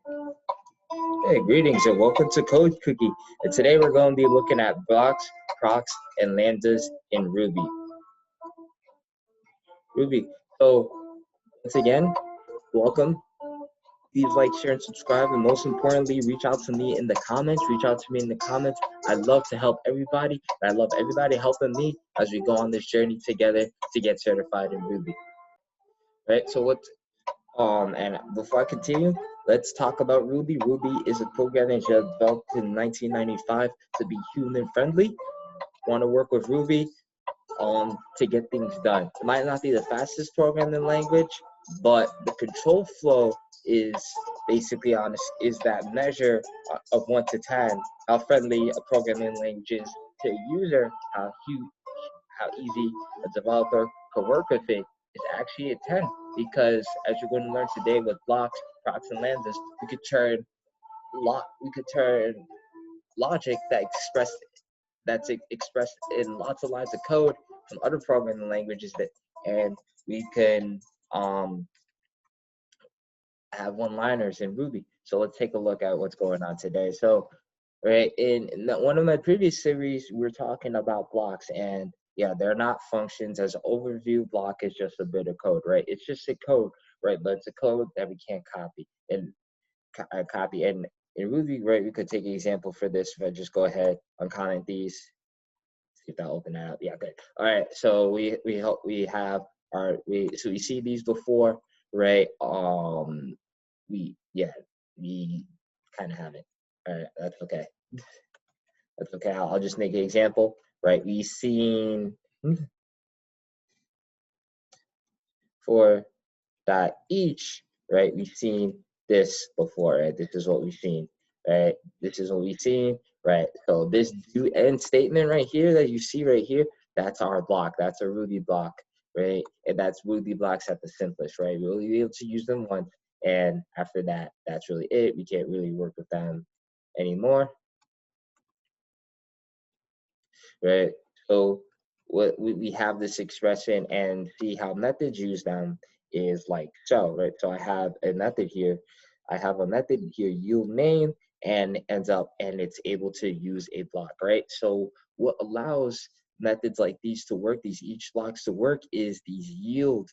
Hey, greetings and welcome to Code Cookie. And today we're going to be looking at blocks, procs, and lambdas in Ruby. So once again, welcome. Please like, share, and subscribe. And most importantly, reach out to me in the comments. I love to help everybody. And I love everybody helping me as we go on this journey together to get certified in Ruby. Right? So and before I continue, let's talk about Ruby. Ruby is a programming developed in 1995 to be human friendly. Want to work with Ruby to get things done. It might not be the fastest programming language, but the control flow is basically is that measure of 1 to 10, how friendly a programming language is to a user, how easy a developer can work with it. Is actually a 10, because as you're going to learn today with blocks, procs, and lambdas, we could turn logic that's expressed in lots of lines of code from other programming languages and we can have one-liners in Ruby. So let's take a look at what's going on today. So right in one of my previous series, we were talking about blocks, and yeah, they're not functions. As an overview, block is just a bit of code, right? It's just a code, right? But it's a code that we can't copy. And in Ruby, right, we could take an example for this. If I just go ahead, uncomment these, see if that open that up. Yeah, good. All right, so we see these before, right? We kind of have it. All right, that's okay. That's okay. I'll just make an example, right? We've seen for that each, right? We've seen this before, right? This is what we've seen, right? Right? So this do end statement right here that you see right here, that's our block. That's a Ruby block, right? And that's Ruby blocks at the simplest, right? We'll be able to use them once, and after that, that's really it. We can't really work with them anymore, right? So what we have this expression, and see how methods use them is like so, right? So I have a method here, yield name, and it's able to use a block, right? So what allows methods like these to work, these each blocks to work, is the yield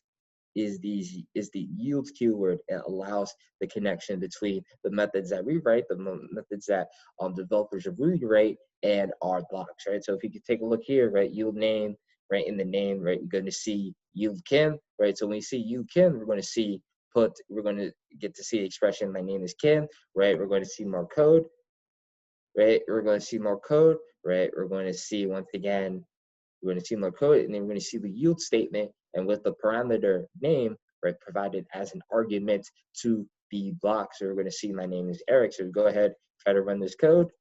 keyword. It allows the connection between the methods that we write, the methods that developers of Ruby write, and our blocks, right? So if you could take a look here, right, yield name, right, in the name, right, you're going to see yield Kim, right? So when you see yield Kim, we're going to get to see the expression, my name is Kim, right? We're going to see more code, right? We're going to see more code, right? We're going to see, once again, we're going to see more code, and then we're going to see the yield statement, and with the parameter name, right, provided as an argument to the block. So we're going to see my name is Eric. So we go ahead, try to run this code.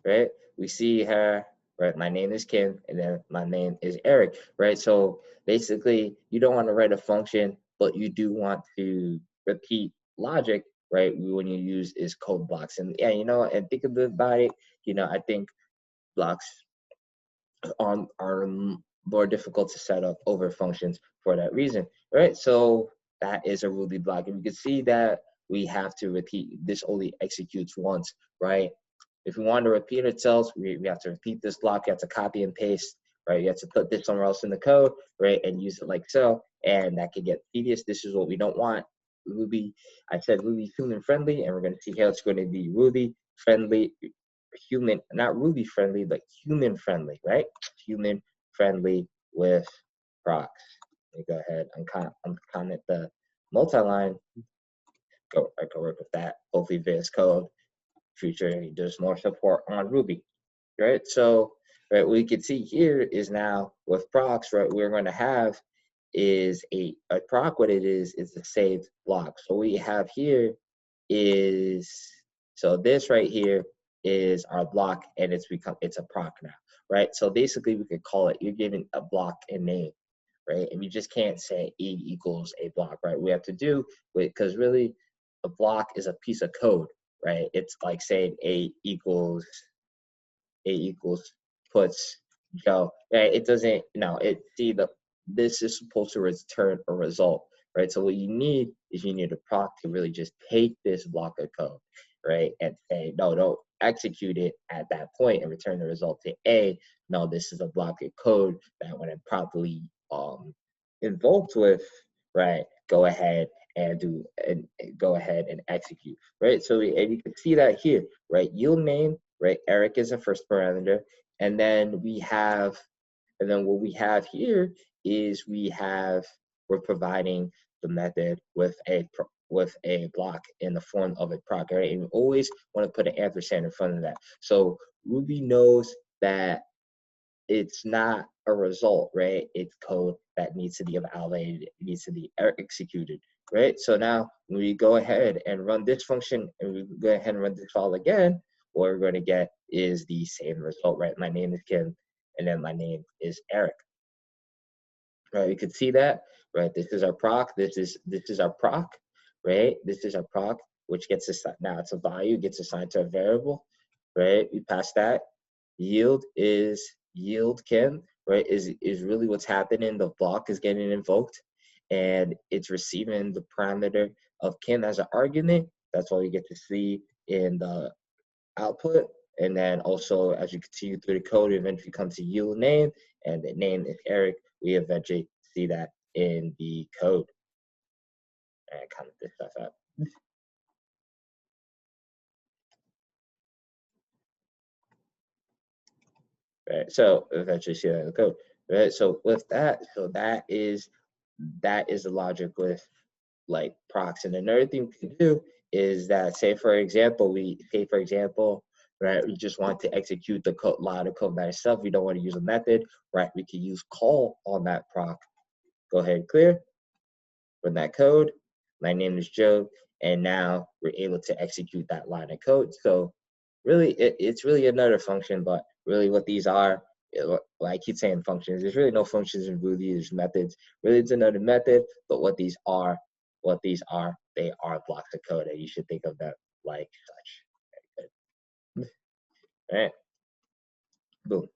Right, we see her, right, my name is Kim, and then my name is Eric, right? So basically, you don't want to write a function, but you do want to repeat logic, right, when you use is code blocks. And yeah, and think about it, I think blocks are more difficult to set up over functions for that reason, right? So that is a Ruby block, and you can see that we have to repeat. This only executes once, right? If we want to repeat itself, we have to repeat this block. You have to copy and paste, right? You have to put this somewhere else in the code, right, and use it like so, and that could get tedious. This is what we don't want. Ruby, I said Ruby human friendly, and we're going to see how it's going to be Ruby friendly, not Ruby friendly, but human friendly, right? Human friendly with procs. Let me go ahead and comment the multi-line. I can work with that. Hopefully VS Code future there's more support on Ruby, right? So right, we can see here is now with procs, right, we're going to have is a proc. What it is a saved block. So what we have here is, so this right here is our block, and it's a proc now, right? So basically we could call it, you're giving a block a name, right? And you just can't say E equals a block, right? We have to do, because really a block is a piece of code, right? It's like saying A equals puts Joe, right? It doesn't, no, see this is supposed to return a result, right? So what you need is you need a proc to really just take this block of code, right, and say, no, don't execute it at that point and return the result to A. No, this is a block of code that when it properly invoked with, right, go ahead and go ahead and execute, right? So and you can see that here, right? Yield name, right? Eric is the first parameter, and then what we have here is we're providing the method with a block in the form of a proc, right? And we always want to put an ampersand in front of that. So Ruby knows that it's not a result, right? It's code that needs to be evaluated, it needs to be executed, right? So now when we go ahead and run this function and we go ahead and run this file again, what we're going to get is the same result, right? My name is Kim, and then my name is Eric, right? You can see that, right? This is our proc, this is our proc, right? This is our proc, which gets assigned, now it's a value, gets assigned to a variable, right? We pass that. Yield is yield Kim, right? Is really what's happening. The block is getting invoked and it's receiving the parameter of Kim as an argument. That's all you get to see in the output. And then also, as you continue through the code, you eventually come to yield name, and the name is Eric. We eventually see that in the code. And comment this stuff out. Right, so eventually see that in the code. Right, so with that, that is the logic with like procs. And another thing we can do is that, say for example, right, we just want to execute the code, line of code by itself. We don't want to use a method, right? We can use call on that proc. Go ahead and clear, run that code. My name is Joe, and now we're able to execute that line of code. So really, it's really another function, but really what these are, I keep saying functions, there's really no functions in Ruby, there's methods. Really, it's another method, but what these are, they are blocks of code, and you should think of them like such. All right, boom.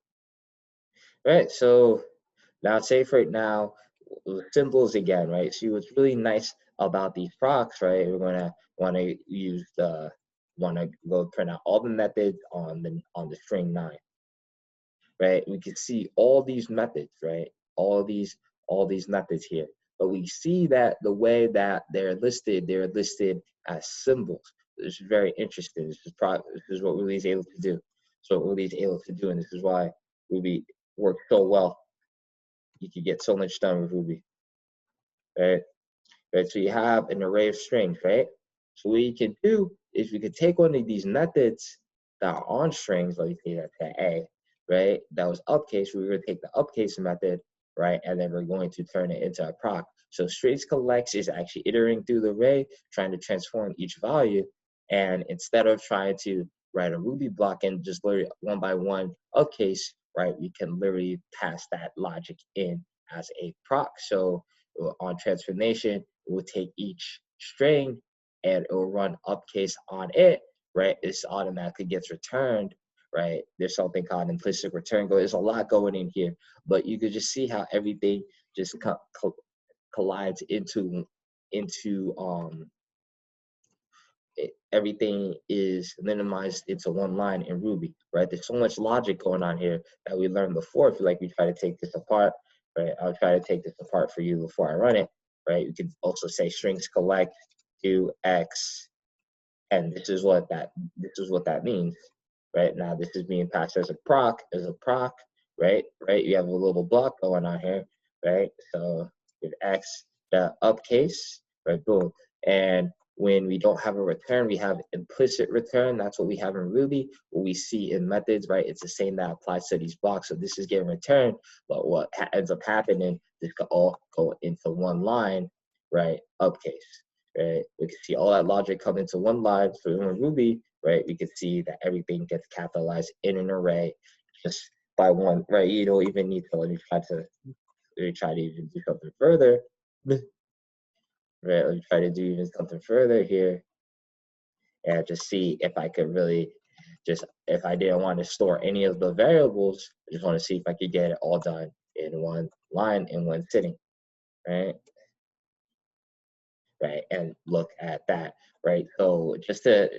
All right, so now say for it now, symbols again, right? See what's really nice about these procs, right? We're gonna want to go print out all the methods on the string 9, right? We can see all these methods, right? All these methods here, but we see that the way that they're listed as symbols. This is very interesting. This is what Ruby is able to do. So Ruby is able to do, and this is why Ruby works so well. You can get so much done with Ruby, right? Right, so you have an array of strings, right? So what you can do is we could take one of these methods that are on strings, like say that's an A, right? That was upcase. We're going to take the upcase method, right? And then we're going to turn it into a proc. So strings collects is actually iterating through the array, trying to transform each value. And instead of trying to write a Ruby block and just literally one by one upcase, right? We can literally pass that logic in as a proc. So on transformation, it will take each string and it will run upcase on it, right? This automatically gets returned, right? There's something called implicit return. There's a lot going in here, but you could just see how everything just collides into everything is minimized into one line in Ruby, right? There's so much logic going on here that we learned before. If you like, we try to take this apart, right? I'll try to take this apart for you before I run it, right? You could also say strings collect to X, and this is what that means, right? Now this is being passed as a proc, right? Right? You have a little block going on here, right? So with X, the upcase, right? Boom, and when we don't have a return, we have implicit return. That's what we have in Ruby. What we see in methods, right? It's the same that applies to these blocks. So this is getting returned, but what ends up happening, this could all go into one line, right? Upcase, right? We can see all that logic come into one line. So in Ruby, right, we can see that everything gets capitalized in an array just by one, right? You don't even need to let me try to even do something further. Right, let me try to do even something further here and just see if I could really if I didn't want to store any of the variables, I just want to see if I could get it all done in one line in one sitting, right? Right, and look at that, right? So just to,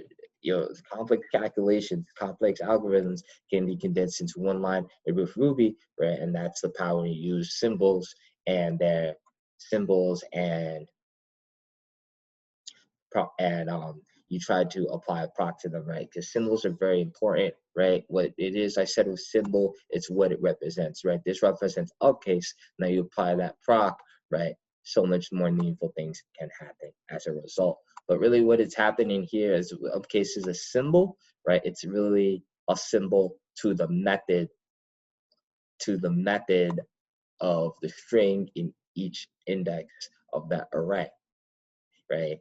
complex calculations, complex algorithms can be condensed into one line with Ruby, right? And that's the power you use symbols and their symbols and you try to apply a proc to them, right? Because symbols are very important, right? What it is, I said with symbol, it's what it represents, right? This represents uppercase. Now you apply that proc, right? So much more meaningful things can happen as a result. But really what is happening here is uppercase is a symbol, right? It's really a symbol to the method of the string in each index of that array, right?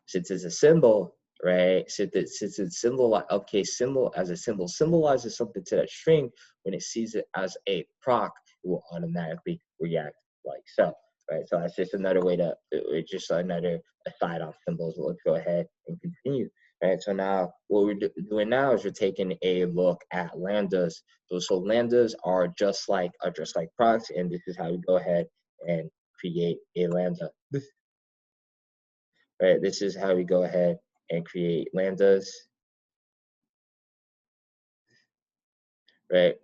Since it's a symbol, right? Since it's symbol, uppercase symbol as a symbol symbolizes something to that string, when it sees it as a proc, it will automatically react like so, right? So that's just another way to, it's just another aside on symbols. Let's go ahead and continue, right? So now what we're doing now is we're taking a look at lambdas. So lambdas are just like procs, and this is how we go ahead and create a lambda. Right, this is how we go ahead and create lambdas, right?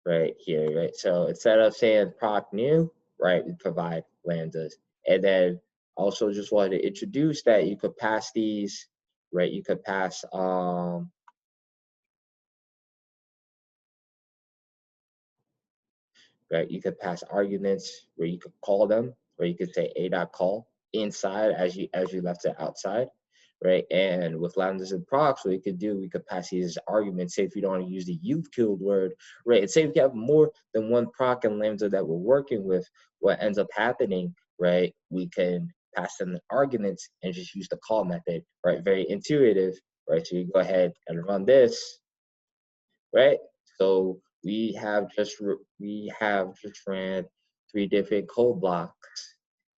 Right here, right? So instead of saying proc new, right, we provide lambdas. And then also just wanted to introduce that you could pass these, right? You could pass right? You could pass arguments where you could call them, or you could say a dot call inside as you left it outside, right? And with lambdas and procs, what you could do, we could pass these as arguments. Say if you don't want to use the you've killed word, right? And say if you have more than one proc and lambda that we're working with, what ends up happening, right? We can pass them the arguments and just use the call method, right? Very intuitive, right? So you go ahead and run this, right? So we have just ran 3 different code blocks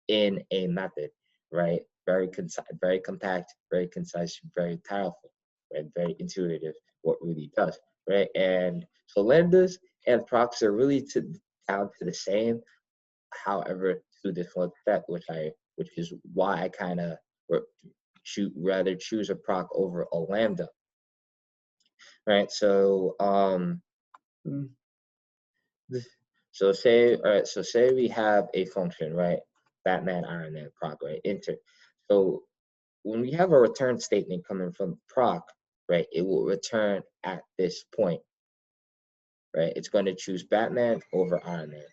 in a method, right? Very concise, very compact, very concise, very powerful, right? Very intuitive. What really does, right? And so lambdas and procs are really down to the same. However, to this one step, which is why I kind of rather choose a proc over a lambda, right? So Mm. So say, all right, so say we have a function, right? Batman, Iron Man, proc, right? Enter. So when we have a return statement coming from proc, right, it will return at this point, right? It's going to choose Batman over Iron Man,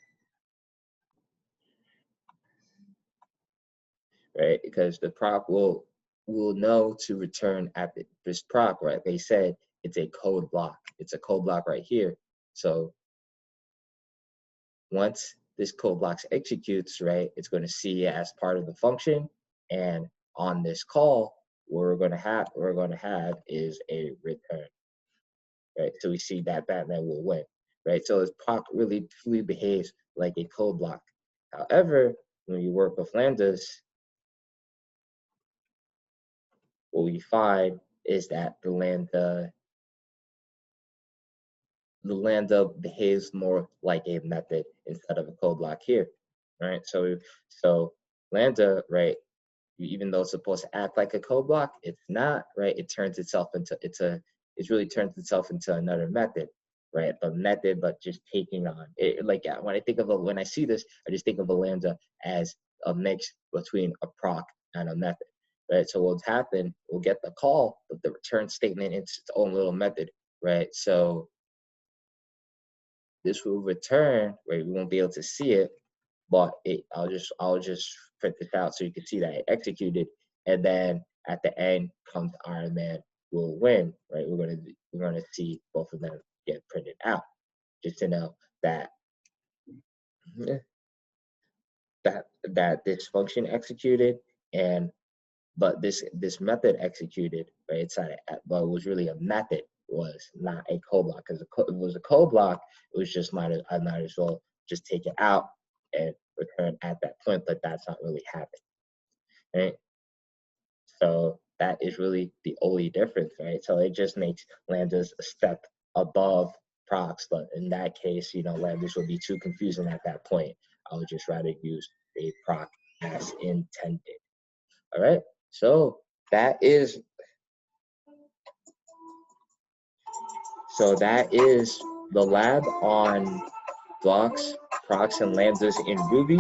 right? Because the proc will know to return at this proc, right? They said it's a code block. It's a code block right here. So once this code block executes, right, it's going to see it as part of the function. And on this call, what we're going to have is a return, right? So we see that Batman will win, right? So this proc really truly behaves like a code block. However, when you work with lambdas, what we find is that the lambda behaves more like a method instead of a code block here, right? So lambda, right, even though it's supposed to act like a code block, it's not, right? It turns itself into it really turns itself into another method, right? The method, but just taking on it. Like when I see this, I just think of a lambda as a mix between a proc and a method, right? So what's happened, we'll get the call, but the return statement it's its own little method, right? So this will return, right? We won't be able to see it, but I'll just print this out so you can see that it executed, and then at the end comes Iron Man will win, right? We're gonna see both of them get printed out, just to know that that this function executed and but this method executed, right? But it was really a method, was not a code block. Because if it was a code block, it was just I might as well just take it out and return at that point, but that's not really happening, right? So that is really the only difference, right? So it just makes Lambdas a step above Procs, but in that case, you know, Lambdas would be too confusing at that point. I would just rather use a proc as intended. All right, so that is the lab on blocks, procs, and lambdas in Ruby.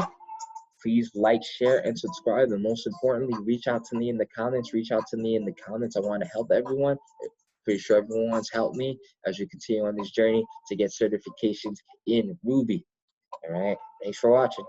Please like, share, and subscribe. And most importantly, reach out to me in the comments. I want to help everyone. Pretty sure everyone's helped me as we continue on this journey to get certifications in Ruby. All right. Thanks for watching.